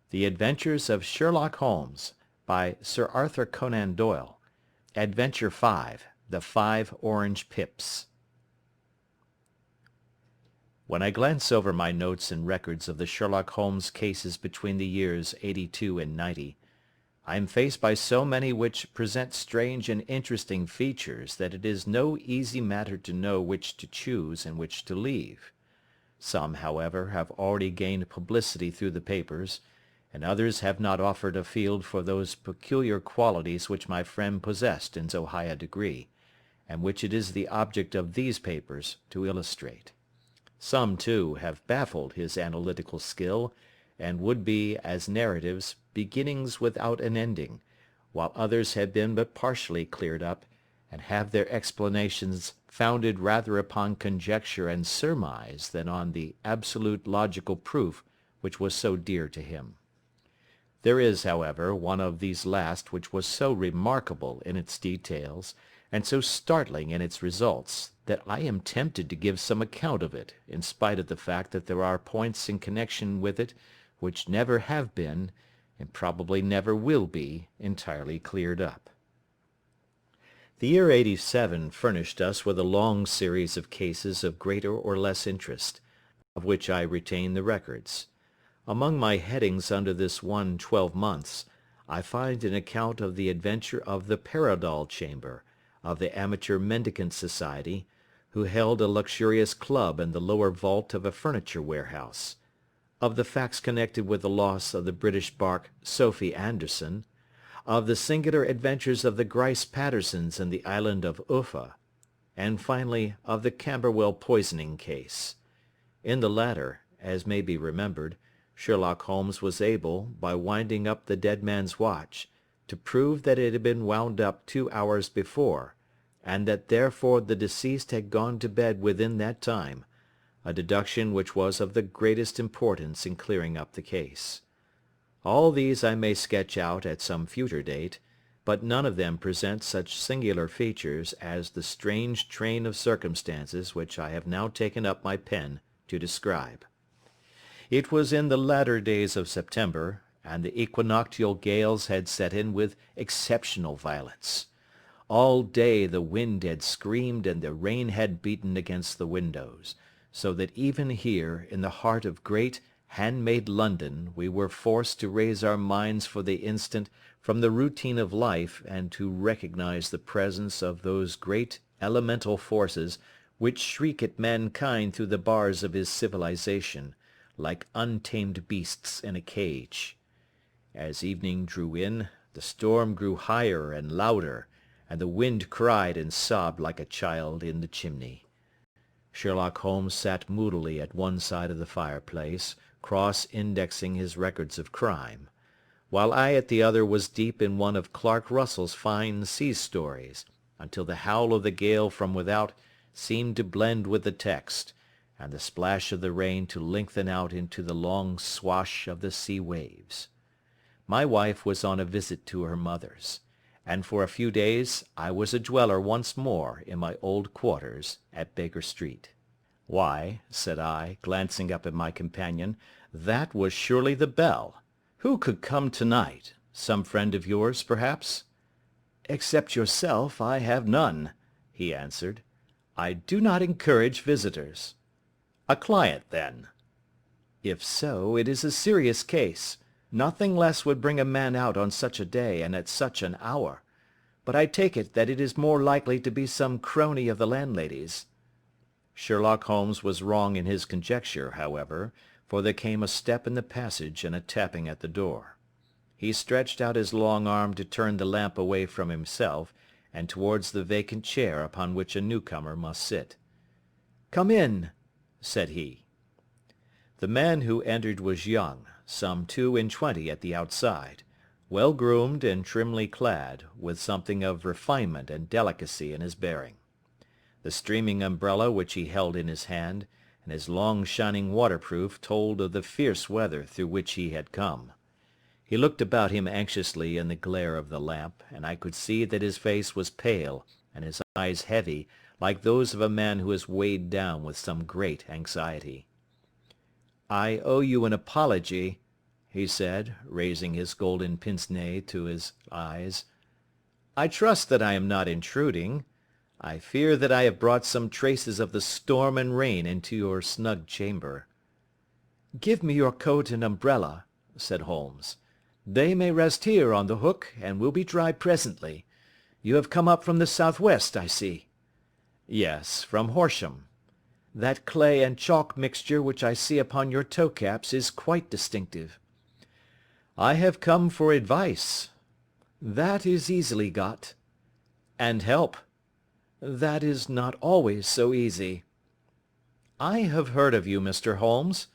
The Adventures of Sherlock Holmes, by Sir Arthur Conan Doyle. Adventure 5. The Five Orange Pips. When I glance over my notes and records of the Sherlock Holmes cases between the years '82 and '90, I am faced by so many which present strange and interesting features that it is no easy matter to know which to choose and which to leave. Some, however, have already gained publicity through the papers, and others have not offered a field for those peculiar qualities which my friend possessed in so high a degree, and which it is the object of these papers to illustrate. Some, too, have baffled his analytical skill, and would be, as narratives, beginnings without an ending, while others have been but partially cleared up, and have their explanations founded rather upon conjecture and surmise than on the absolute logical proof which was so dear to him. There is, however, one of these last which was so remarkable in its details, and so startling in its results, that I am tempted to give some account of it, in spite of the fact that there are points in connection with it which never have been, and probably never will be, entirely cleared up. The year '87 furnished us with a long series of cases of greater or less interest, of which I retain the records. Among my headings under this one 12 months, I find an account of the adventure of the Paradol Chamber, of the Amateur Mendicant Society, who held a luxurious club in the lower vault of a furniture warehouse; of the facts connected with the loss of the British bark Sophie Anderson; of the singular adventures of the Grice Pattersons in the island of Uffa; and finally of the Camberwell poisoning case. In the latter, as may be remembered, Sherlock Holmes was able, by winding up the dead man's watch, to prove that it had been wound up 2 hours before, and that therefore the deceased had gone to bed within that time, a deduction which was of the greatest importance in clearing up the case. All these I may sketch out at some future date, but none of them present such singular features as the strange train of circumstances which I have now taken up my pen to describe. It was in the latter days of September, and the equinoctial gales had set in with exceptional violence. All day the wind had screamed and the rain had beaten against the windows, so that even here, in the heart of great, hand-made London, we were forced to raise our minds for the instant from the routine of life and to recognize the presence of those great elemental forces which shriek at mankind through the bars of his civilization, like untamed beasts in a cage. As evening drew in, the storm grew higher and louder, and the wind cried and sobbed like a child in the chimney. Sherlock Holmes sat moodily at one side of the fireplace, cross-indexing his records of crime, while I at the other was deep in one of Clark Russell's fine sea stories, until the howl of the gale from without seemed to blend with the text, and the splash of the rain to lengthen out into the long swash of the sea waves. My wife was on a visit to her mother's, and for a few days I was a dweller once more in my old quarters at Baker Street. "Why," said I, glancing up at my companion, "that was surely the bell. Who could come to-night? Some friend of yours, perhaps?" "Except yourself, I have none," he answered. "I do not encourage visitors." "A client, then?" "If so, it is a serious case. Nothing less would bring a man out on such a day and at such an hour. But I take it that it is more likely to be some crony of the landlady's." Sherlock Holmes was wrong in his conjecture, however, for there came a step in the passage and a tapping at the door. He stretched out his long arm to turn the lamp away from himself, and towards the vacant chair upon which a newcomer must sit. "Come in," said he. The man who entered was young, some 22 at the outside, well groomed and trimly clad, with something of refinement and delicacy in his bearing. The streaming umbrella which he held in his hand, and his long shining waterproof, told of the fierce weather through which he had come. He looked about him anxiously in the glare of the lamp, and I could see that his face was pale and his eyes heavy, like those of a man who is weighed down with some great anxiety. "I owe you an apology," he said, raising his golden pince-nez to his eyes. "I trust that I am not intruding. I fear that I have brought some traces of the storm and rain into your snug chamber." "Give me your coat and umbrella," said Holmes. "They may rest here on the hook, and will be dry presently. You have come up from the southwest, I see." "Yes, from Horsham." "That clay and chalk mixture which I see upon your toe caps is quite distinctive." "I have come for advice." "That is easily got." "And help." "That is not always so easy." "I have heard of you, Mr. Holmes.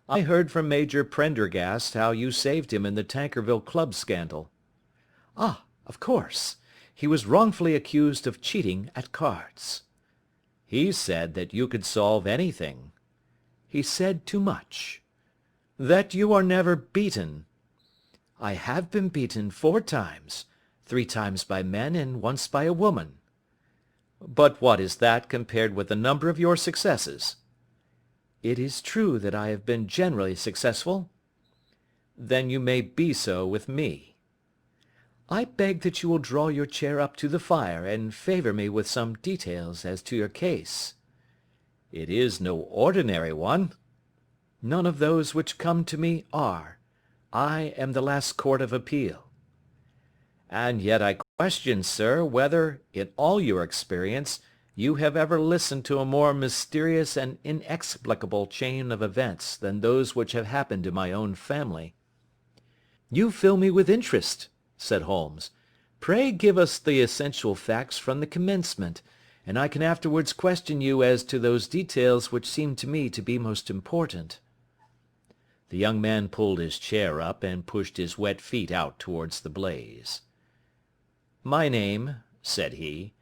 I heard from Major Prendergast how you saved him in the Tankerville Club scandal." "Ah, of course. He was wrongfully accused of cheating at cards." "He said that you could solve anything." "He said too much." "That you are never beaten." "I have been beaten 4 times, 3 times by men and once by a woman." "But what is that compared with the number of your successes?" "It is true that I have been generally successful." "Then you may be so with me." "I beg that you will draw your chair up to the fire and favour me with some details as to your case." "It is no ordinary one." "None of those which come to me are. I am the last court of appeal." "And yet I question, sir, whether, in all your experience, you have ever listened to a more mysterious and inexplicable chain of events than those which have happened to my own family." "You fill me with interest," said Holmes. "Pray give us the essential facts from the commencement, and I can afterwards question you as to those details which seem to me to be most important." The young man pulled his chair up and pushed his wet feet out towards the blaze. "My name," said he,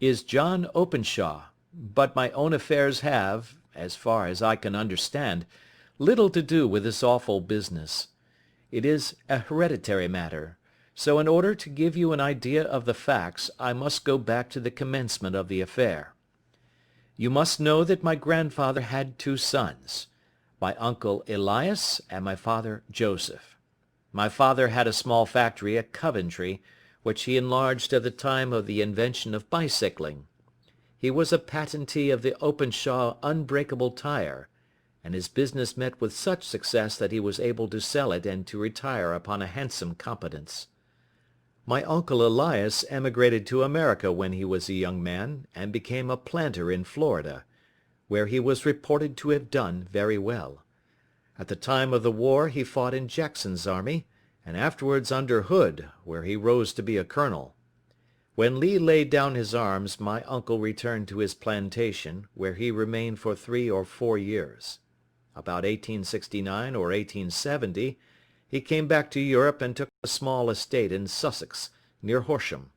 "is John Openshaw, but my own affairs have, as far as I can understand, little to do with this awful business. It is a hereditary matter, so in order to give you an idea of the facts I must go back to the commencement of the affair. You must know that my grandfather had 2 sons, my uncle Elias and my father Joseph. My father had a small factory at Coventry, which he enlarged at the time of the invention of bicycling. He was a patentee of the Openshaw unbreakable tire, and his business met with such success that he was able to sell it and to retire upon a handsome competence. My uncle Elias emigrated to America when he was a young man, and became a planter in Florida, where he was reported to have done very well. At the time of the war he fought in Jackson's army, and afterwards under Hood, where he rose to be a colonel. When Lee laid down his arms, my uncle returned to his plantation, where he remained for 3 or 4 years. About 1869 or 1870, he came back to Europe and took a small estate in Sussex, near Horsham.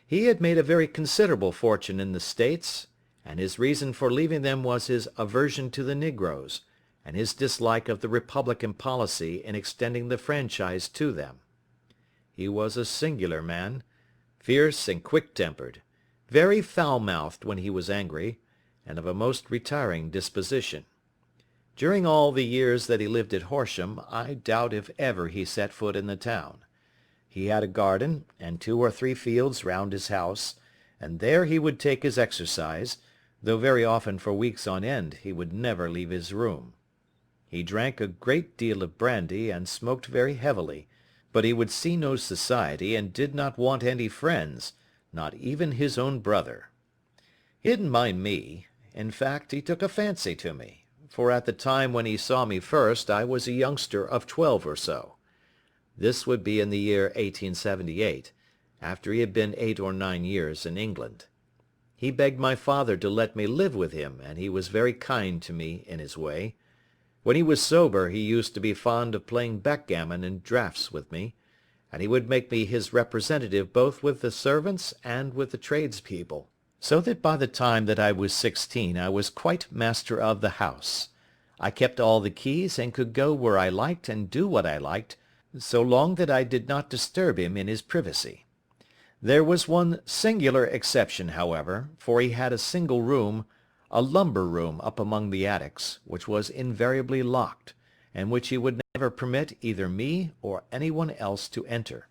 He had made a very considerable fortune in the States, and his reason for leaving them was his aversion to the negroes, and his dislike of the Republican policy in extending the franchise to them. He was a singular man, fierce and quick-tempered, very foul-mouthed when he was angry, and of a most retiring disposition. During all the years that he lived at Horsham, I doubt if ever he set foot in the town. He had a garden and 2 or 3 fields round his house, and there he would take his exercise, though very often for weeks on end he would never leave his room. He drank a great deal of brandy and smoked very heavily, but he would see no society and did not want any friends, not even his own brother. He didn't mind me. In fact, he took a fancy to me, for at the time when he saw me first I was a youngster of 12 or so. This would be in the year 1878, after he had been 8 or 9 years in England. He begged my father to let me live with him, and he was very kind to me in his way. When he was sober he used to be fond of playing backgammon and draughts with me, and he would make me his representative both with the servants and with the tradespeople, so that by the time that I was 16 I was quite master of the house. I kept all the keys and could go where I liked and do what I liked, so long that I did not disturb him in his privacy. There was one singular exception, however, for he had a single room, a lumber room up among the attics, which was invariably locked, and which he would never permit either me or anyone else to enter.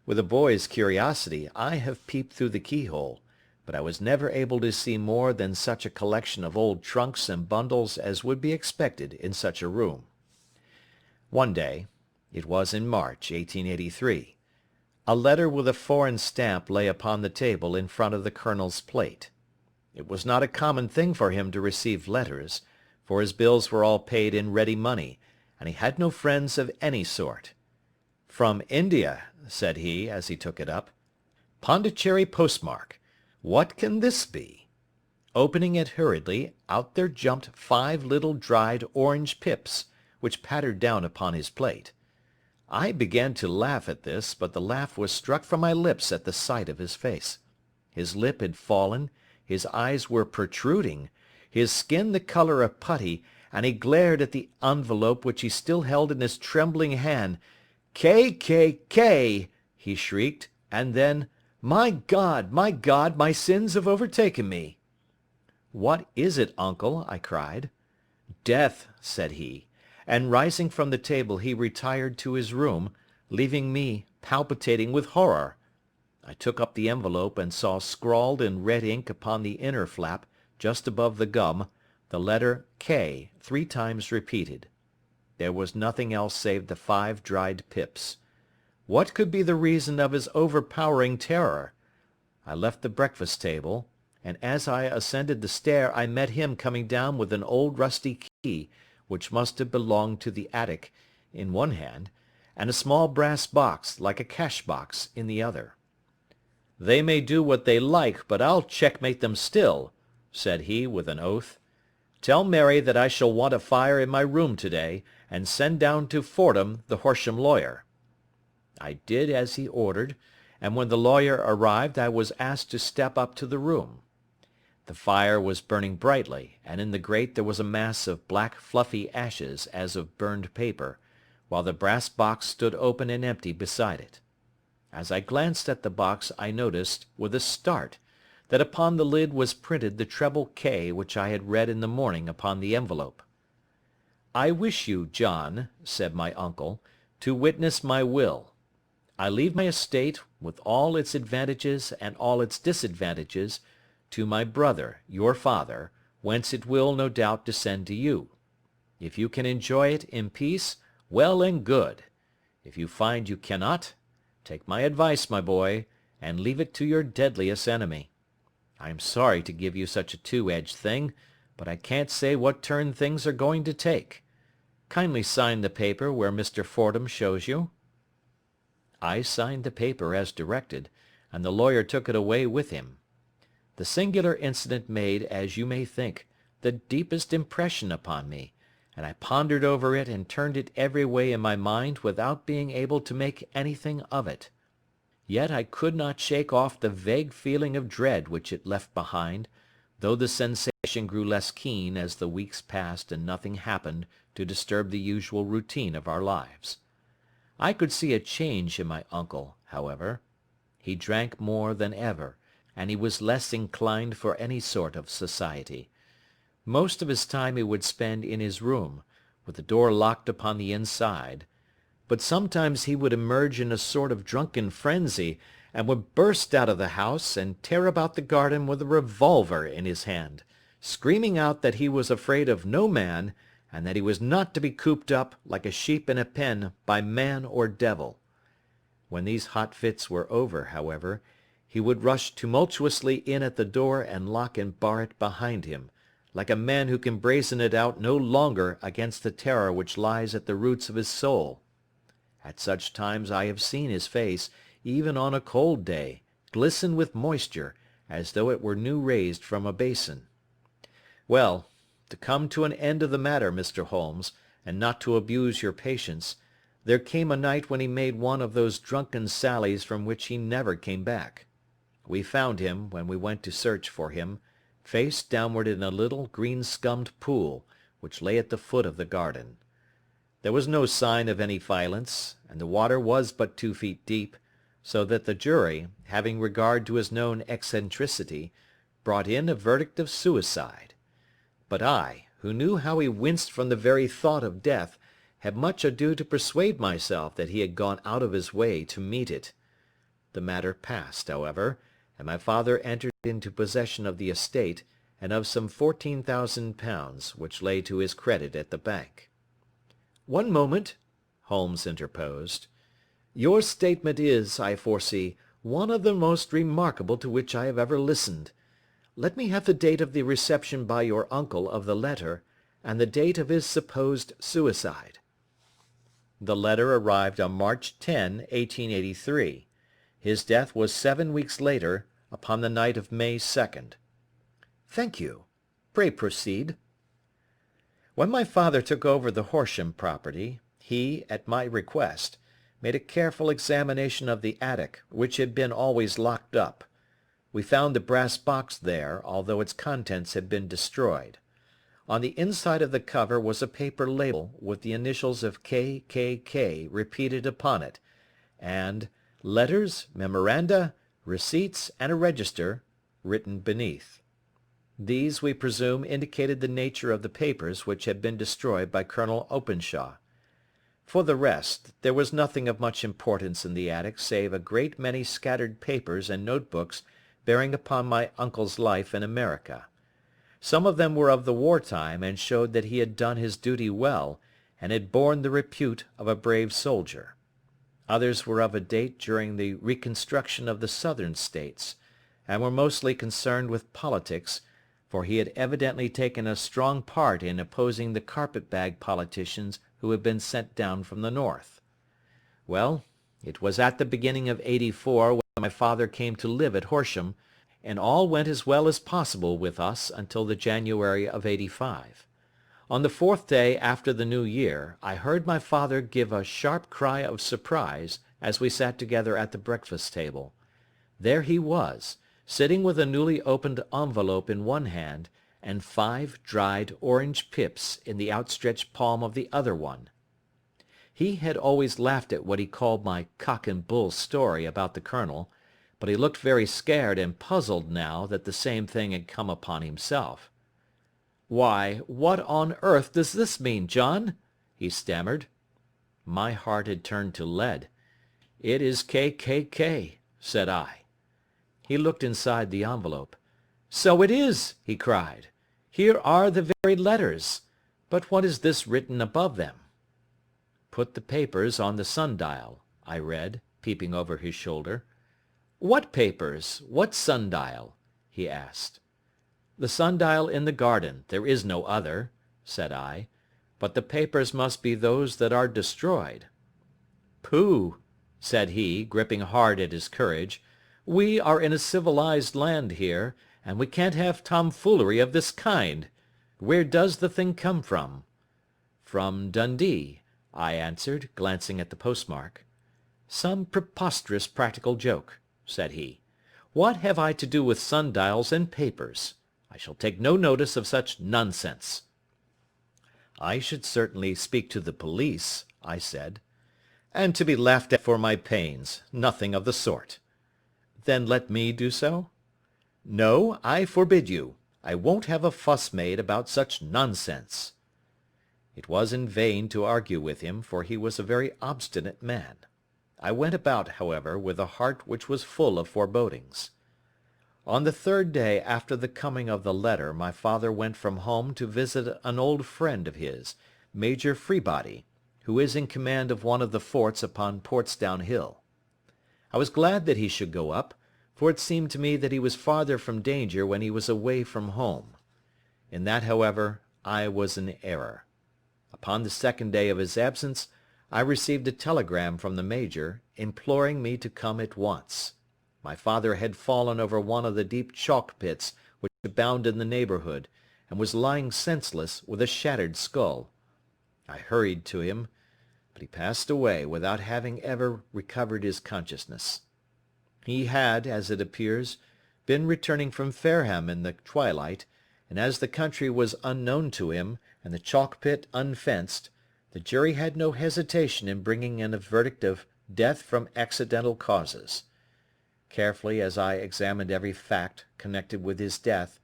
With a boy's curiosity, I have peeped through the keyhole, but I was never able to see more than such a collection of old trunks and bundles as would be expected in such a room. One day, it was in March, 1883, a letter with a foreign stamp lay upon the table in front of the colonel's plate. It was not a common thing for him to receive letters, for his bills were all paid in ready money, and he had no friends of any sort. "From India," said he, as he took it up. "Pondicherry postmark. What can this be?" Opening it hurriedly, out there jumped 5 little dried orange pips, which pattered down upon his plate. I began to laugh at this, but the laugh was struck from my lips at the sight of his face. His lip had fallen, his eyes were protruding, his skin the color of putty, and he glared at the envelope which he still held in his trembling hand. "K, K, K!" he shrieked, and then, my God, my sins have overtaken me." "What is it, uncle?" I cried. "Death," said he, and rising from the table he retired to his room, leaving me palpitating with horror. I took up the envelope and saw scrawled in red ink upon the inner flap, just above the gum, the letter K 3 times repeated. There was nothing else save the 5 dried pips. What could be the reason of his overpowering terror? I left the breakfast table, and as I ascended the stair I met him coming down with an old rusty key, which must have belonged to the attic, in one hand, and a small brass box, like a cash box, in the other. "They may do what they like, but I'll checkmate them still," said he with an oath. "Tell Mary that I shall want a fire in my room today, and send down to Fordham the Horsham lawyer." I did as he ordered, and when the lawyer arrived I was asked to step up to the room. The fire was burning brightly, and in the grate there was a mass of black fluffy ashes as of burned paper, while the brass box stood open and empty beside it. As I glanced at the box I noticed, with a start, that upon the lid was printed the treble K which I had read in the morning upon the envelope. "I wish you, John," said my uncle, "to witness my will. I leave my estate, with all its advantages and all its disadvantages, to my brother, your father, whence it will, no doubt, descend to you. If you can enjoy it in peace, well and good. If you find you cannot, take my advice, my boy, and leave it to your deadliest enemy. I am sorry to give you such a two-edged thing, but I can't say what turn things are going to take. Kindly sign the paper where Mr. Fordham shows you." I signed the paper as directed, and the lawyer took it away with him. The singular incident made, as you may think, the deepest impression upon me, and I pondered over it and turned it every way in my mind without being able to make anything of it. Yet I could not shake off the vague feeling of dread which it left behind, though the sensation grew less keen as the weeks passed and nothing happened to disturb the usual routine of our lives. I could see a change in my uncle, however. He drank more than ever, and he was less inclined for any sort of society. Most of his time he would spend in his room, with the door locked upon the inside, but sometimes he would emerge in a sort of drunken frenzy, and would burst out of the house and tear about the garden with a revolver in his hand, screaming out that he was afraid of no man, and that he was not to be cooped up, like a sheep in a pen, by man or devil. When these hot fits were over, however, he would rush tumultuously in at the door and lock and bar it behind him, like a man who can brazen it out no longer against the terror which lies at the roots of his soul. At such times I have seen his face, even on a cold day, glisten with moisture, as though it were new raised from a basin. Well, to come to an end of the matter, Mr. Holmes, and not to abuse your patience, there came a night when he made one of those drunken sallies from which he never came back. We found him, when we went to search for him, face downward in a little green-scummed pool, which lay at the foot of the garden. There was no sign of any violence, and the water was but 2 feet deep, so that the jury, having regard to his known eccentricity, brought in a verdict of suicide. But I, who knew how he winced from the very thought of death, had much ado to persuade myself that he had gone out of his way to meet it. The matter passed, however, and my father entered into possession of the estate and of some £14,000 which lay to his credit at the bank. "One moment," Holmes interposed. "Your statement is, I foresee, one of the most remarkable to which I have ever listened. Let me have the date of the reception by your uncle of the letter, and the date of his supposed suicide." The letter arrived on March 10, 1883. His death was 7 weeks later, upon the night of May 2nd. "Thank you. Pray proceed." When my father took over the Horsham property, he, at my request, made a careful examination of the attic, which had been always locked up. We found the brass box there, although its contents had been destroyed. On the inside of the cover was a paper label with the initials of K.K.K. repeated upon it, and "Letters, Memoranda, Receipts, and a Register" written beneath. These, we presume, indicated the nature of the papers which had been destroyed by Colonel Openshaw. For the rest, there was nothing of much importance in the attic save a great many scattered papers and notebooks bearing upon my uncle's life in America. Some of them were of the war time and showed that he had done his duty well and had borne the repute of a brave soldier. Others were of a date during the reconstruction of the Southern States, and were mostly concerned with politics, for he had evidently taken a strong part in opposing the carpet-bag politicians who had been sent down from the North. Well, it was at the beginning of '84 when my father came to live at Horsham, and all went as well as possible with us until the January of '85. On the 4th day after the New Year, I heard my father give a sharp cry of surprise as we sat together at the breakfast table. There he was, sitting with a newly opened envelope in one hand, and 5 dried orange pips in the outstretched palm of the other one. He had always laughed at what he called my cock and bull story about the colonel, but he looked very scared and puzzled now that the same thing had come upon himself. "Why, what on earth does this mean, John?" he stammered. My heart had turned to lead. "It is K.K.K.," said I. He looked inside the envelope. "So it is!" he cried. "Here are the very letters. But what is this written above them?" "Put the papers on the sundial," I read, peeping over his shoulder. "What papers? What sundial?" he asked. "The sundial in the garden. There is no other," said I. "But the papers must be those that are destroyed." "Pooh!" said he, gripping hard at his courage. "We are in a civilized land here, and we can't have tomfoolery of this kind. Where does the thing come from?" "From Dundee," I answered, glancing at the postmark. "Some preposterous practical joke," said he. "What have I to do with sundials and papers? I shall take no notice of such nonsense." "I should certainly speak to the police," I said. "And to be laughed at for my pains. Nothing of the sort." "Then let me do so?" "No, I forbid you. I won't have a fuss made about such nonsense." It was in vain to argue with him, for he was a very obstinate man. I went about, however, with a heart which was full of forebodings. On the 3rd day after the coming of the letter my father went from home to visit an old friend of his, Major Freebody, who is in command of one of the forts upon Portsdown Hill. I was glad that he should go up, for it seemed to me that he was farther from danger when he was away from home. In that, however, I was in error. Upon the 2nd day of his absence, I received a telegram from the Major, imploring me to come at once. My father had fallen over one of the deep chalk pits which abound in the neighbourhood, and was lying senseless, with a shattered skull. I hurried to him, but he passed away without having ever recovered his consciousness. He had, as it appears, been returning from Fareham in the twilight, and as the country was unknown to him, and the chalk pit unfenced, the jury had no hesitation in bringing in a verdict of death from accidental causes. Carefully as I examined every fact connected with his death,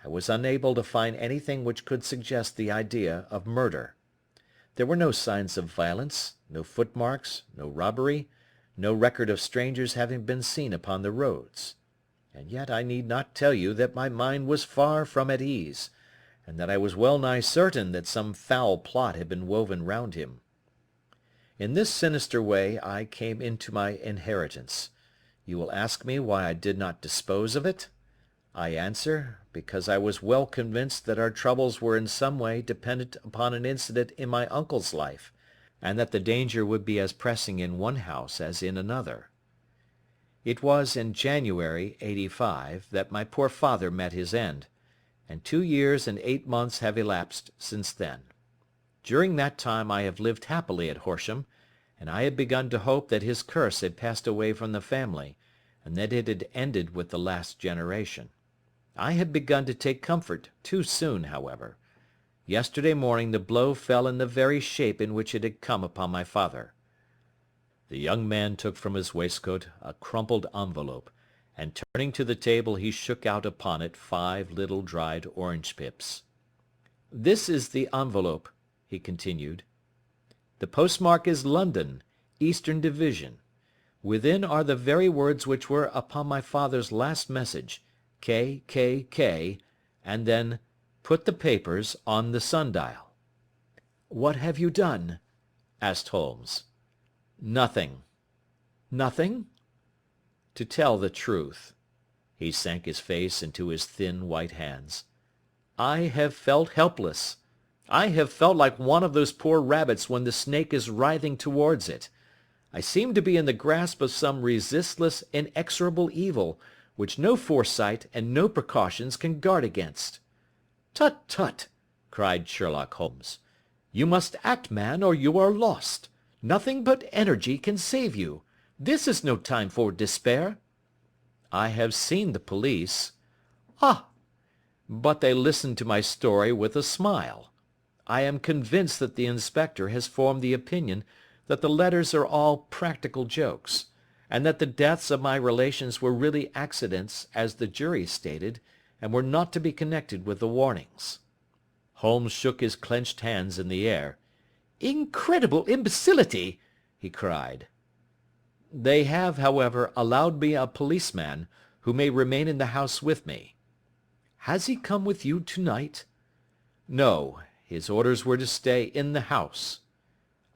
I was unable to find anything which could suggest the idea of murder. There were no signs of violence, no footmarks, no robbery, no record of strangers having been seen upon the roads. And yet I need not tell you that my mind was far from at ease, and that I was well nigh certain that some foul plot had been woven round him. In this sinister way I came into my inheritance. You will ask me why I did not dispose of it? I answer, because I was well convinced that our troubles were in some way dependent upon an incident in my uncle's life, and that the danger would be as pressing in one house as in another. It was in January, '85, that my poor father met his end, and 2 years and 8 months have elapsed since then. During that time I have lived happily at Horsham, and I had begun to hope that his curse had passed away from the family, and that it had ended with the last generation. I had begun to take comfort too soon, however. Yesterday morning the blow fell in the very shape in which it had come upon my father. The young man took from his waistcoat a crumpled envelope, and turning to the table he shook out upon it 5 little dried orange pips. "This is the envelope," he continued. "The postmark is London, Eastern Division. Within are the very words which were upon my father's last message, K, K, K, and then, 'Put the papers on the sundial.'" "What have you done?" asked Holmes. "Nothing." "Nothing?" "To tell the truth," he sank his face into his thin white hands, "I have felt helpless. I have felt like one of those poor rabbits when the snake is writhing towards it. I seem to be in the grasp of some resistless, inexorable evil, which no foresight and no precautions can guard against." "Tut, tut!" cried Sherlock Holmes. "You must act, man, or you are lost. Nothing but energy can save you. This is no time for despair." "I have seen the police." "Ah! But they listened to my story with a smile. I am convinced that the inspector has formed the opinion that the letters are all practical jokes, and that the deaths of my relations were really accidents, as the jury stated, and were not to be connected with the warnings." Holmes shook his clenched hands in the air. "Incredible imbecility!" he cried. "They have, however, allowed me a policeman, who may remain in the house with me." "Has he come with you to-night?" "No, his orders were to stay in the house."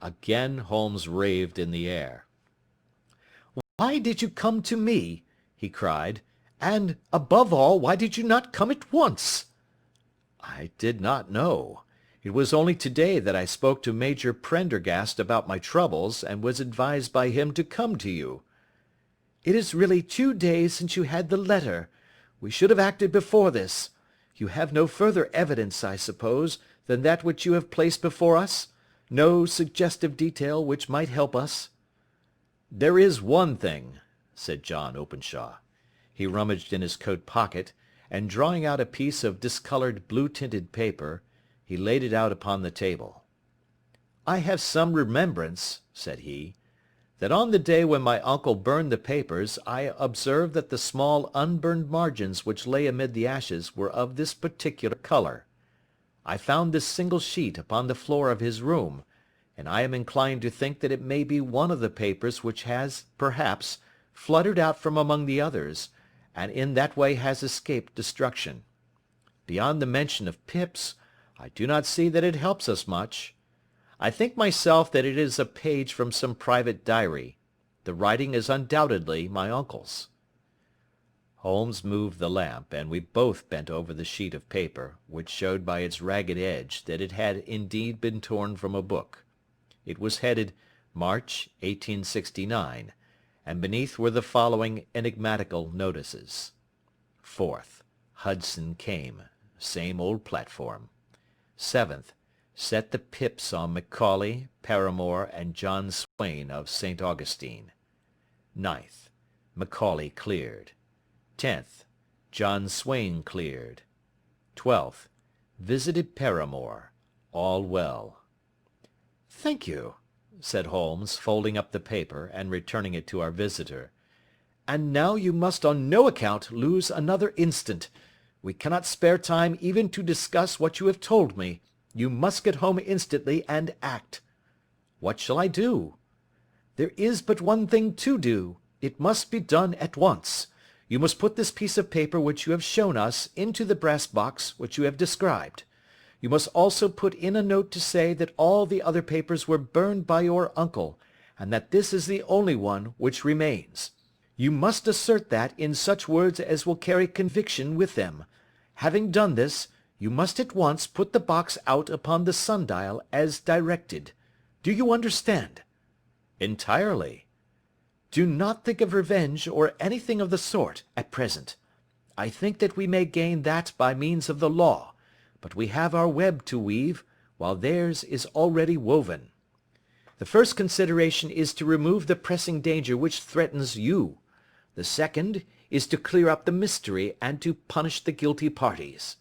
Again Holmes raved in the air. "Why did you come to me?" he cried. "And, above all, why did you not come at once?" "I did not know. It was only today that I spoke to Major Prendergast about my troubles, and was advised by him to come to you." "It is really 2 days since you had the letter. We should have acted before this. You have no further evidence, I suppose, than that which you have placed before us? No suggestive detail which might help us?" "There is one thing," said John Openshaw. He rummaged in his coat pocket, and drawing out a piece of discoloured blue-tinted paper, he laid it out upon the table. "I have some remembrance," said he, "that on the day when my uncle burned the papers I observed that the small unburned margins which lay amid the ashes were of this particular colour. I found this single sheet upon the floor of his room, and I am inclined to think that it may be one of the papers which has, perhaps, fluttered out from among the others, and in that way has escaped destruction. Beyond the mention of pips, I do not see that it helps us much. I think myself that it is a page from some private diary. The writing is undoubtedly my uncle's." Holmes moved the lamp, and we both bent over the sheet of paper, which showed by its ragged edge that it had indeed been torn from a book. It was headed March, 1869, and beneath were the following enigmatical notices: 4th. Hudson came. Same old platform. 7th. Set the pips on Macaulay, Paramore, and John Swain of St. Augustine. 9th. Macaulay cleared. 10th. John Swain cleared. 12th. Visited Paramore. All well. "Thank you," said Holmes, folding up the paper, and returning it to our visitor. "And now you must on no account lose another instant. We cannot spare time even to discuss what you have told me. You must get home instantly and act." "What shall I do?" "There is but one thing to do. It must be done at once. You must put this piece of paper which you have shown us into the brass box which you have described. You must also put in a note to say that all the other papers were burned by your uncle, and that this is the only one which remains. You must assert that in such words as will carry conviction with them. Having done this, you must at once put the box out upon the sundial as directed. Do you understand?" "Entirely." "Do not think of revenge or anything of the sort at present. I think that we may gain that by means of the law, but we have our web to weave, while theirs is already woven. The first consideration is to remove the pressing danger which threatens you. The second is to clear up the mystery and to punish the guilty parties."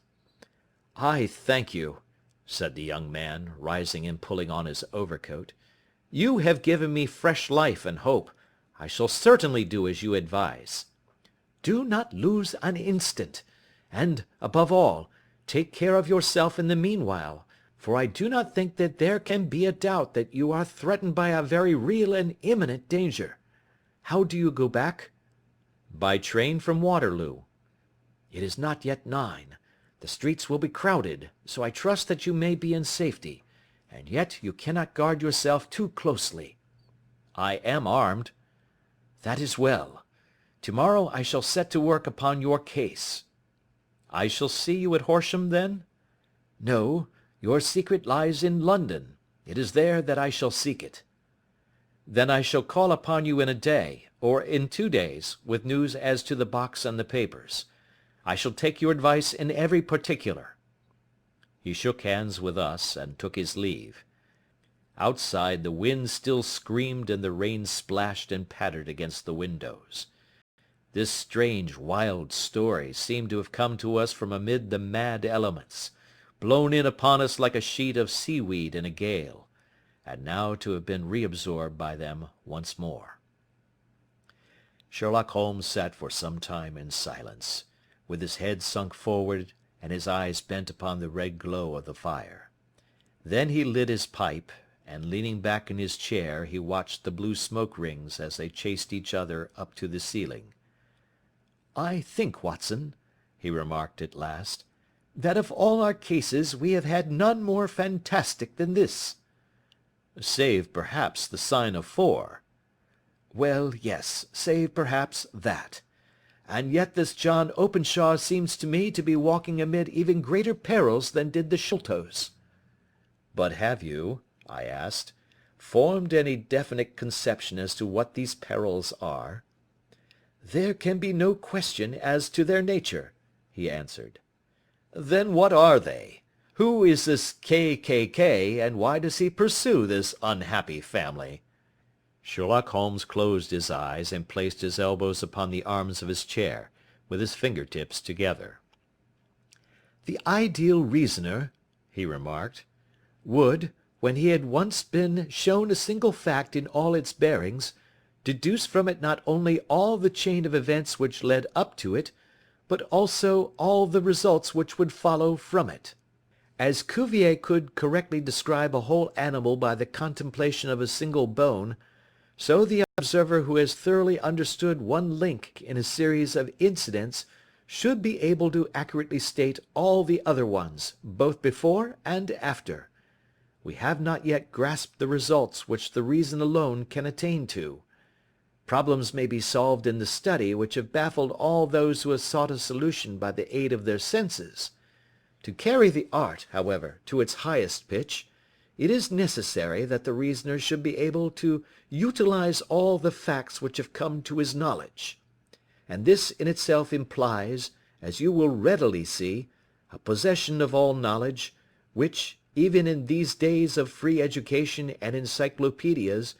"I thank you," said the young man, rising and pulling on his overcoat. "You have given me fresh life and hope. I shall certainly do as you advise." "Do not lose an instant. And, above all, take care of yourself in the meanwhile, for I do not think that there can be a doubt that you are threatened by a very real and imminent danger. How do you go back?" "By train from Waterloo." "It is not yet 9. The streets will be crowded, so I trust that you may be in safety, and yet you cannot guard yourself too closely." "I am armed." "That is well. Tomorrow I shall set to work upon your case." "I shall see you at Horsham, then?" "No, your secret lies in London. It is there that I shall seek it." "Then I shall call upon you in a day, or in 2 days, with news as to the box and the papers. I shall take your advice in every particular." He shook hands with us, and took his leave. Outside the wind still screamed and the rain splashed and pattered against the windows. This strange, wild story seemed to have come to us from amid the mad elements, blown in upon us like a sheet of seaweed in a gale, and now to have been reabsorbed by them once more. Sherlock Holmes sat for some time in silence, with his head sunk forward and his eyes bent upon the red glow of the fire. Then he lit his pipe, and leaning back in his chair he watched the blue smoke rings as they chased each other up to the ceiling. "I think, Watson," he remarked at last, "that of all our cases we have had none more fantastic than this." "Save, perhaps, the sign of 4. "Well, yes, save, perhaps, that. And yet this John Openshaw seems to me to be walking amid even greater perils than did the Sholtos." "But have you," I asked, "formed any definite conception as to what these perils are?" "There can be no question as to their nature," he answered. "Then what are they? Who is this K., and why does he pursue this unhappy family?" Sherlock Holmes closed his eyes and placed his elbows upon the arms of his chair, with his fingertips together. "The ideal reasoner," he remarked, "would, when he had once been shown a single fact in all its bearings, deduce from it not only all the chain of events which led up to it, but also all the results which would follow from it. As Cuvier could correctly describe a whole animal by the contemplation of a single bone, so the observer who has thoroughly understood one link in a series of incidents should be able to accurately state all the other ones, both before and after. We have not yet grasped the results which the reason alone can attain to. Problems may be solved in the study which have baffled all those who have sought a solution by the aid of their senses. To carry the art, however, to its highest pitch, it is necessary that the reasoner should be able to utilize all the facts which have come to his knowledge. And this in itself implies, as you will readily see, a possession of all knowledge, which, even in these days of free education and encyclopedias,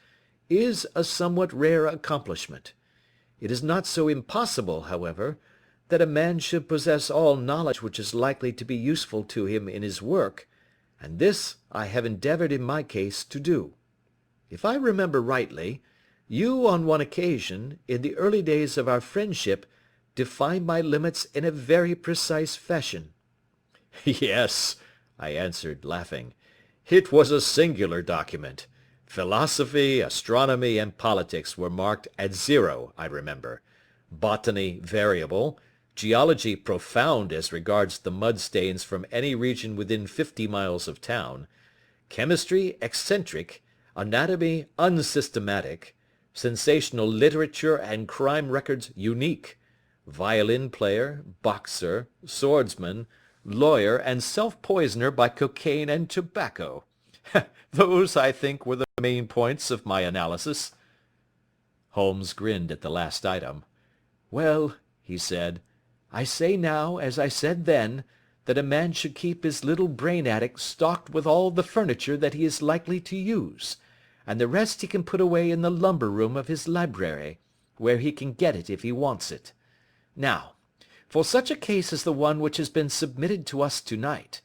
is a somewhat rare accomplishment. It is not so impossible, however, that a man should possess all knowledge which is likely to be useful to him in his work, and this I have endeavoured in my case to do. If I remember rightly, you on one occasion, in the early days of our friendship, defined my limits in a very precise fashion." "Yes," I answered, laughing. "It was a singular document. Philosophy, astronomy, and politics were marked at 0, I remember. Botany variable, geology profound as regards the mud stains from any region within 50 miles of town, chemistry eccentric, anatomy unsystematic, sensational literature and crime records unique, violin player, boxer, swordsman, lawyer, and self-poisoner by cocaine and tobacco. Those, I think, were the main points of my analysis." Holmes grinned at the last item. "Well," he said, "I say now, as I said then, that a man should keep his little brain attic stocked with all the furniture that he is likely to use, and the rest he can put away in the lumber room of his library, where he can get it if he wants it. Now, for such a case as the one which has been submitted to us tonight,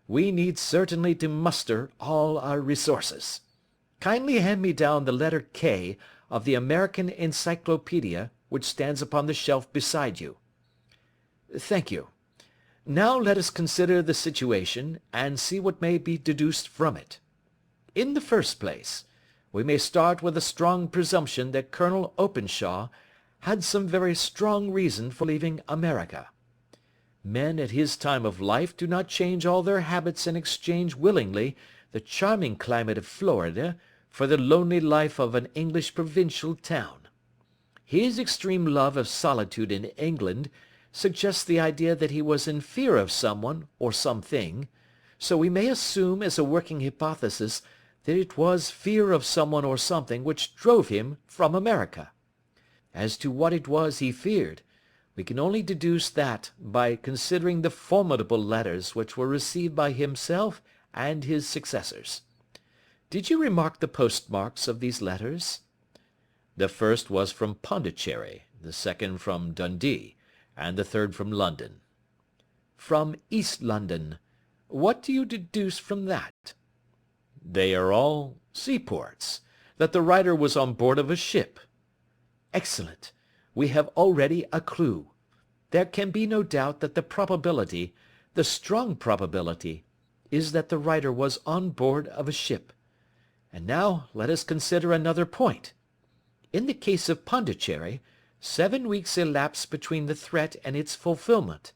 we need certainly to muster all our resources. Kindly hand me down the letter K of the American Encyclopedia which stands upon the shelf beside you. Thank you. Now let us consider the situation, and see what may be deduced from it. In the first place, we may start with a strong presumption that Colonel Openshaw had some very strong reason for leaving America. Men at his time of life do not change all their habits and exchange willingly the charming climate of Florida for the lonely life of an English provincial town. His extreme love of solitude in England suggests the idea that he was in fear of someone or something, so we may assume as a working hypothesis that it was fear of someone or something which drove him from America. As to what it was he feared, we can only deduce that by considering the formidable letters which were received by himself and his successors. Did you remark the postmarks of these letters? The first was from Pondicherry, the second from Dundee, and the third from London. From East London. What do you deduce from that? They are all seaports. That the writer was on board of a ship. Excellent. We have already a clue. There can be no doubt that the probability, the strong probability, is that the writer was on board of a ship. And now let us consider another point. In the case of Pondicherry, 7 weeks elapsed between the threat and its fulfilment.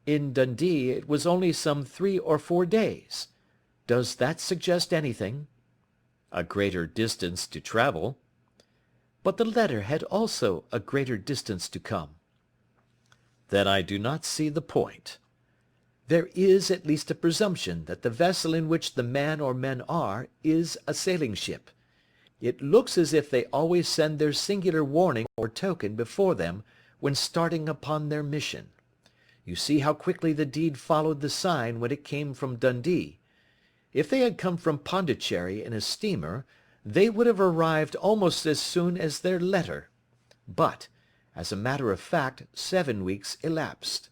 In Dundee it was only some 3 or 4 days. Does that suggest anything? A greater distance to travel. But the letter had also a greater distance to come. Then I do not see the point. There is at least a presumption that the vessel in which the man or men are is a sailing ship. It looks as if they always send their singular warning or token before them when starting upon their mission. You see how quickly the deed followed the sign when it came from Dundee. If they had come from Pondicherry in a steamer, they would have arrived almost as soon as their letter. But, as a matter of fact, 7 weeks elapsed.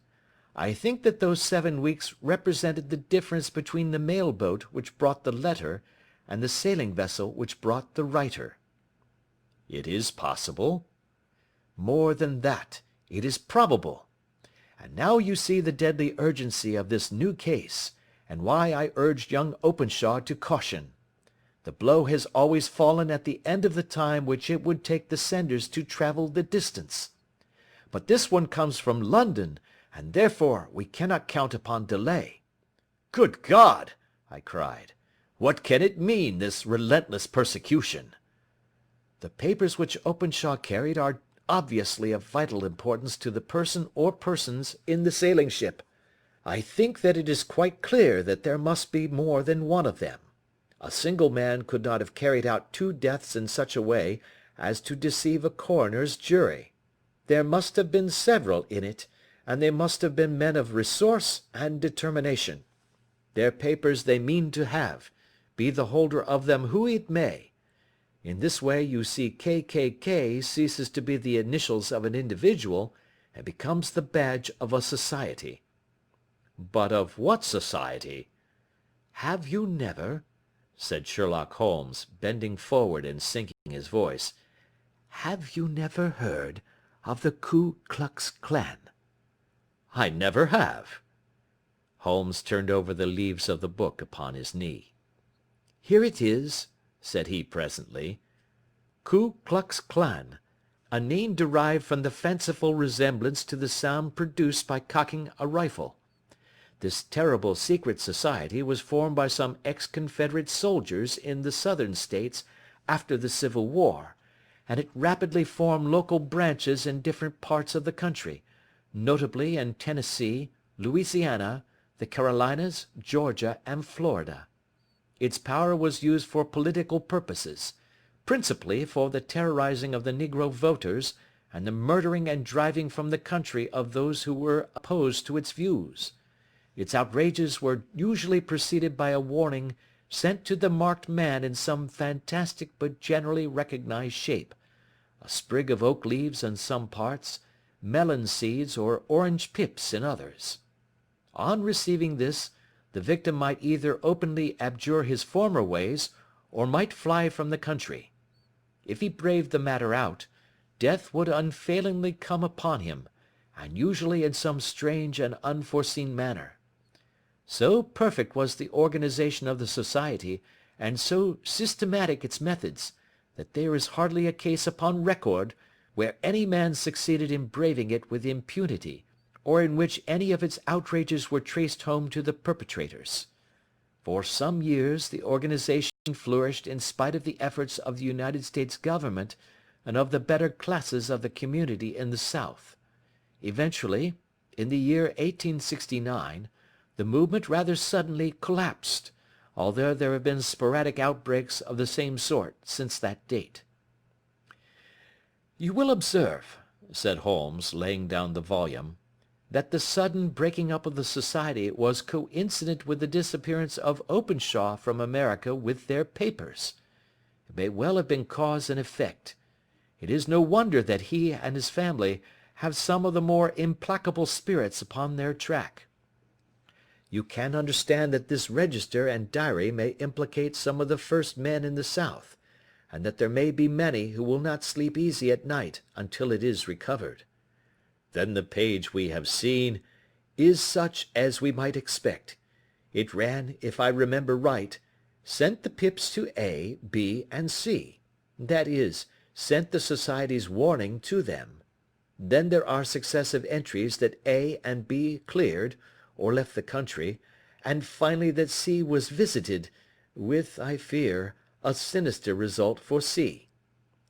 I think that those 7 weeks represented the difference between the mail boat which brought the letter and the sailing vessel which brought the writer. It is possible. More than that, it is probable. And now you see the deadly urgency of this new case, and why I urged young Openshaw to caution. The blow has always fallen at the end of the time which it would take the senders to travel the distance. But this one comes from London, and therefore we cannot count upon delay. Good God! I cried. What can it mean, this relentless persecution? The papers which Openshaw carried are obviously of vital importance to the person or persons in the sailing ship. I think that it is quite clear that there must be more than one of them. A single man could not have carried out 2 deaths in such a way as to deceive a coroner's jury. There must have been several in it, and they must have been men of resource and determination. Their papers they mean to have, be the holder of them who it may. In this way you see KKK ceases to be the initials of an individual and becomes the badge of a society. But of what society? Have you never, said Sherlock Holmes, bending forward and sinking his voice, have you never heard of the Ku Klux Klan? I never have. Holmes turned over the leaves of the book upon his knee. "Here it is," said he presently. "Ku Klux Klan, a name derived from the fanciful resemblance to the sound produced by cocking a rifle. This terrible secret society was formed by some ex-Confederate soldiers in the Southern States after the Civil War, and it rapidly formed local branches in different parts of the country, notably in Tennessee, Louisiana, the Carolinas, Georgia, and Florida. Its power was used for political purposes, principally for the terrorizing of the negro voters and the murdering and driving from the country of those who were opposed to its views. Its outrages were usually preceded by a warning sent to the marked man in some fantastic but generally recognized shape, a sprig of oak leaves in some parts, melon seeds or orange pips in others. On receiving this, the victim might either openly abjure his former ways, or might fly from the country. If he braved the matter out, death would unfailingly come upon him, and usually in some strange and unforeseen manner. So perfect was the organization of the society, and so systematic its methods, that there is hardly a case upon record where any man succeeded in braving it with impunity, or in which any of its outrages were traced home to the perpetrators. For some years the organization flourished in spite of the efforts of the United States government and of the better classes of the community in the South. Eventually, in the year 1869, the movement rather suddenly collapsed, although there have been sporadic outbreaks of the same sort since that date. "You will observe," said Holmes, laying down the volume, "that the sudden breaking up of the society was coincident with the disappearance of Openshaw from America with their papers. It may well have been cause and effect. It is no wonder that he and his family have some of the more implacable spirits upon their track. You can understand that this register and diary may implicate some of the first men in the South, and that there may be many who will not sleep easy at night until it is recovered. Then the page we have seen is such as we might expect. It ran, if I remember right, sent the pips to A, B, and C. That is, sent the society's warning to them. Then there are successive entries that A and B cleared, or left the country, and finally that C was visited, with, I fear, a sinister result for C.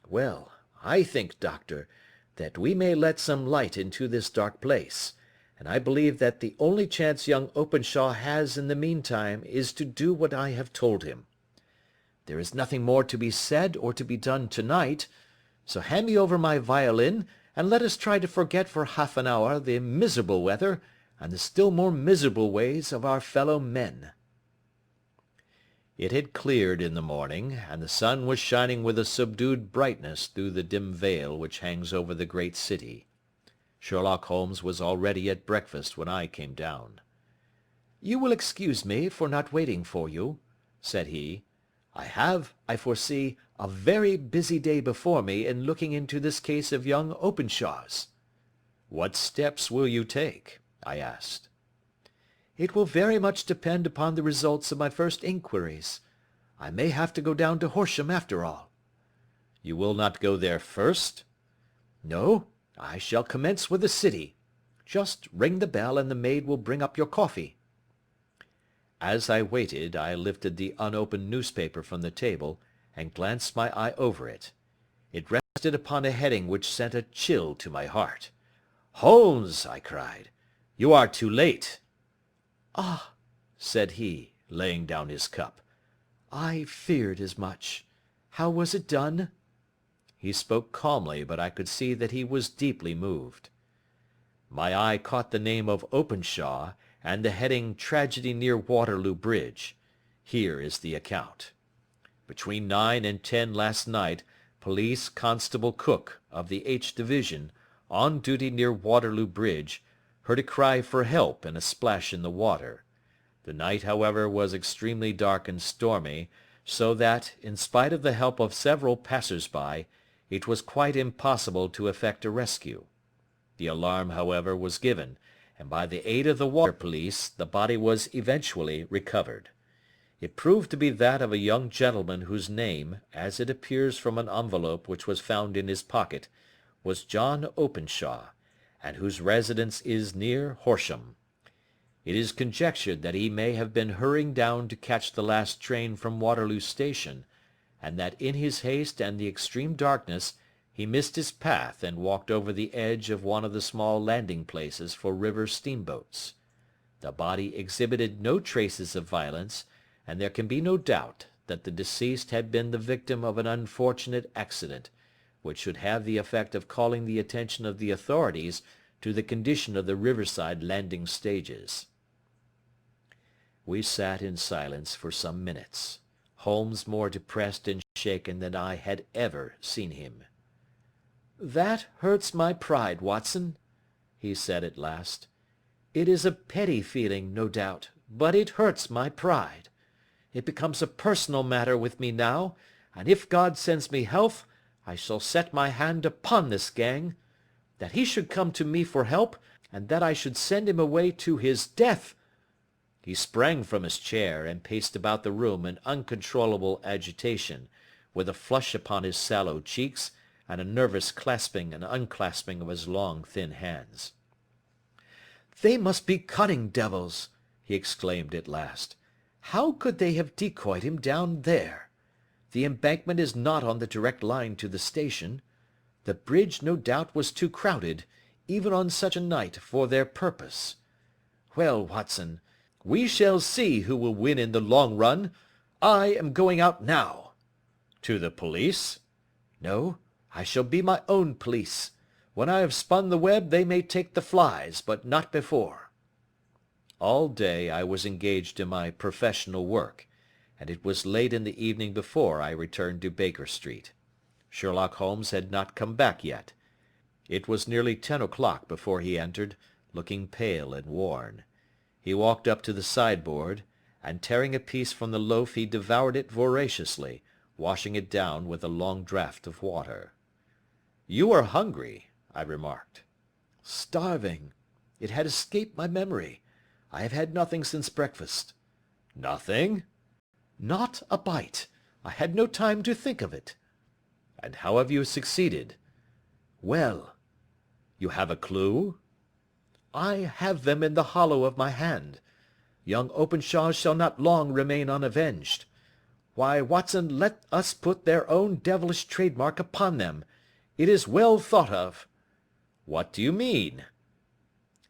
Well, I think, Doctor, that we may let some light into this dark place, and I believe that the only chance young Openshaw has in the meantime is to do what I have told him. There is nothing more to be said or to be done tonight, so hand me over my violin, and let us try to forget for half an hour the miserable weather and the still more miserable ways of our fellow men." It had cleared in the morning, and the sun was shining with a subdued brightness through the dim veil which hangs over the great city. Sherlock Holmes was already at breakfast when I came down. "You will excuse me for not waiting for you," said he. "I have, I foresee, a very busy day before me in looking into this case of young Openshaw's." "What steps will you take?" I asked. "It will very much depend upon the results of my first inquiries. I may have to go down to Horsham after all." "You will not go there first?" "No, I shall commence with the city. Just ring the bell and the maid will bring up your coffee." As I waited, I lifted the unopened newspaper from the table and glanced my eye over it. It rested upon a heading which sent a chill to my heart. "Holmes!" I cried. "You are too late." "Ah," said he, laying down his cup. "I feared as much. How was it done?" He spoke calmly, but I could see that he was deeply moved. My eye caught the name of Openshaw, and the heading "Tragedy near Waterloo Bridge." Here is the account. Between 9 and 10 last night, Police Constable Cook, of the H Division, on duty near Waterloo Bridge, heard a cry for help and a splash in the water. The night, however, was extremely dark and stormy, so that, in spite of the help of several passers-by, it was quite impossible to effect a rescue. The alarm, however, was given, and by the aid of the water police the body was eventually recovered. It proved to be that of a young gentleman whose name, as it appears from an envelope which was found in his pocket, was John Openshaw, and whose residence is near Horsham. It is conjectured that he may have been hurrying down to catch the last train from Waterloo Station, and that in his haste and the extreme darkness he missed his path and walked over the edge of one of the small landing places for river steamboats. The body exhibited no traces of violence, and there can be no doubt that the deceased had been the victim of an unfortunate accident, which should have the effect of calling the attention of the authorities to the condition of the riverside landing stages. We sat in silence for some minutes, Holmes more depressed and shaken than I had ever seen him. "That hurts my pride, Watson," he said at last. "It is a petty feeling, no doubt, but it hurts my pride. It becomes a personal matter with me now, and if God sends me health, I shall set my hand upon this gang. That he should come to me for help, and that I should send him away to his death." He sprang from his chair, and paced about the room in uncontrollable agitation, with a flush upon his sallow cheeks, and a nervous clasping and unclasping of his long, thin hands. "They must be cunning devils," he exclaimed at last. "How could they have decoyed him down there? The embankment is not on the direct line to the station. The bridge no doubt was too crowded, even on such a night, for their purpose. Well, Watson, we shall see who will win in the long run. I am going out now." "To the police?" "No, I shall be my own police. When I have spun the web they may take the flies, but not before." All day I was engaged in my professional work, and it was late in the evening before I returned to Baker Street. Sherlock Holmes had not come back yet. It was nearly 10 o'clock before he entered, looking pale and worn. He walked up to the sideboard, and tearing a piece from the loaf he devoured it voraciously, washing it down with a long draught of water. "You are hungry," I remarked. "Starving. It had escaped my memory. I have had nothing since breakfast." "Nothing?" "Not a bite. I had no time to think of it." "And how have you succeeded?" "Well." "You have a clue?" "I have them in the hollow of my hand. Young Openshaw shall not long remain unavenged. Why, Watson, let us put their own devilish trademark upon them. It is well thought of." "What do you mean?"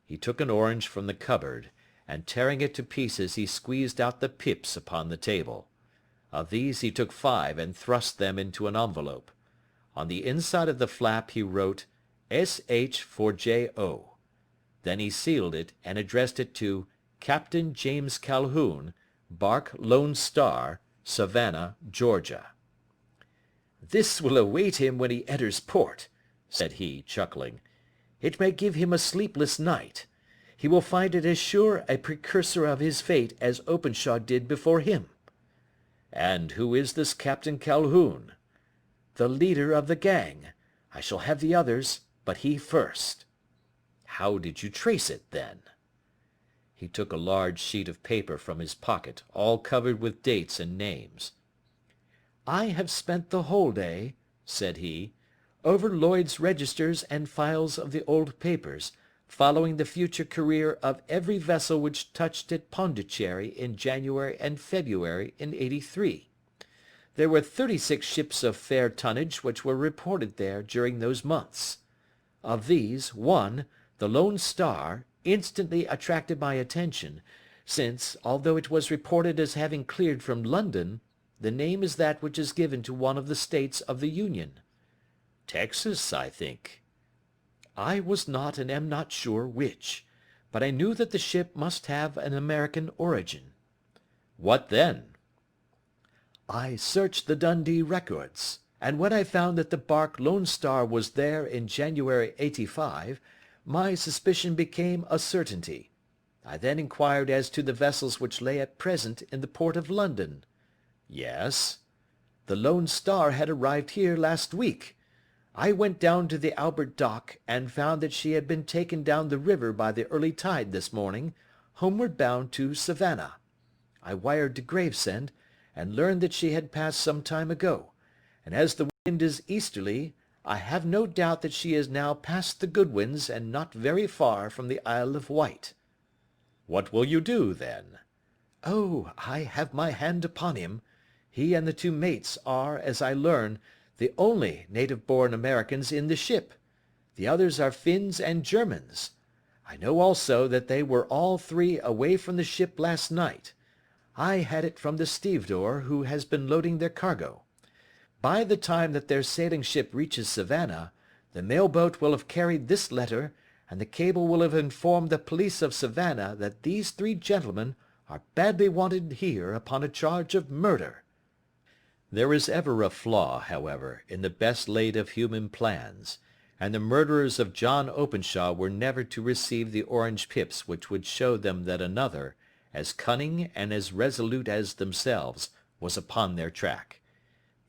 He took an orange from the cupboard, and tearing it to pieces he squeezed out the pips upon the table. Of these he took 5 and thrust them into an envelope. On the inside of the flap he wrote S.H. for J.O. Then he sealed it and addressed it to Captain James Calhoun, bark Lone Star, Savannah, Georgia. "This will await him when he enters port," said he, chuckling. "It may give him a sleepless night. He will find it as sure a precursor of his fate as Openshaw did before him." "And who is this Captain Calhoun?" "The leader of the gang. I shall have the others, but he first." "How did you trace it, then?" He took a large sheet of paper from his pocket, all covered with dates and names. "I have spent the whole day," said he, "over Lloyd's registers and files of the old papers, following the future career of every vessel which touched at Pondicherry in January and February in '83. There were 36 ships of fair tonnage which were reported there during those months. Of these, one, the Lone Star, instantly attracted my attention, since, although it was reported as having cleared from London, the name is that which is given to one of the states of the Union." "Texas, I think." "I was not and am not sure which, but I knew that the ship must have an American origin." "What then?" "I searched the Dundee records, and when I found that the bark Lone Star was there in January '85, my suspicion became a certainty. I then inquired as to the vessels which lay at present in the port of London." "Yes?" "The Lone Star had arrived here last week. I went down to the Albert Dock, and found that she had been taken down the river by the early tide this morning, homeward bound to Savannah. I wired to Gravesend, and learned that she had passed some time ago, and as the wind is easterly, I have no doubt that she is now past the Goodwins and not very far from the Isle of Wight." "What will you do, then?" "Oh, I have my hand upon him. He and the two mates are, as I learn, the only native-born Americans in the ship. The others are Finns and Germans. I know also that they were all three away from the ship last night. I had it from the stevedore who has been loading their cargo. By the time that their sailing ship reaches Savannah, the mail boat will have carried this letter, and the cable will have informed the police of Savannah that these three gentlemen are badly wanted here upon a charge of murder." There is ever a flaw, however, in the best laid of human plans, and the murderers of John Openshaw were never to receive the orange pips which would show them that another, as cunning and as resolute as themselves, was upon their track.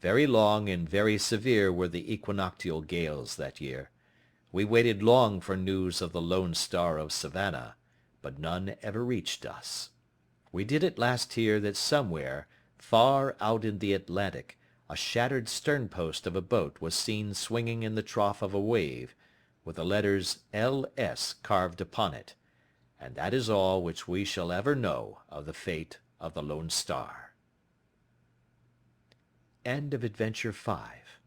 Very long and very severe were the equinoctial gales that year. We waited long for news of the Lone Star of Savannah, but none ever reached us. We did at last hear that somewhere, far out in the Atlantic, a shattered sternpost of a boat was seen swinging in the trough of a wave, with the letters L.S. carved upon it, and that is all which we shall ever know of the fate of the Lone Star. End of Adventure 5.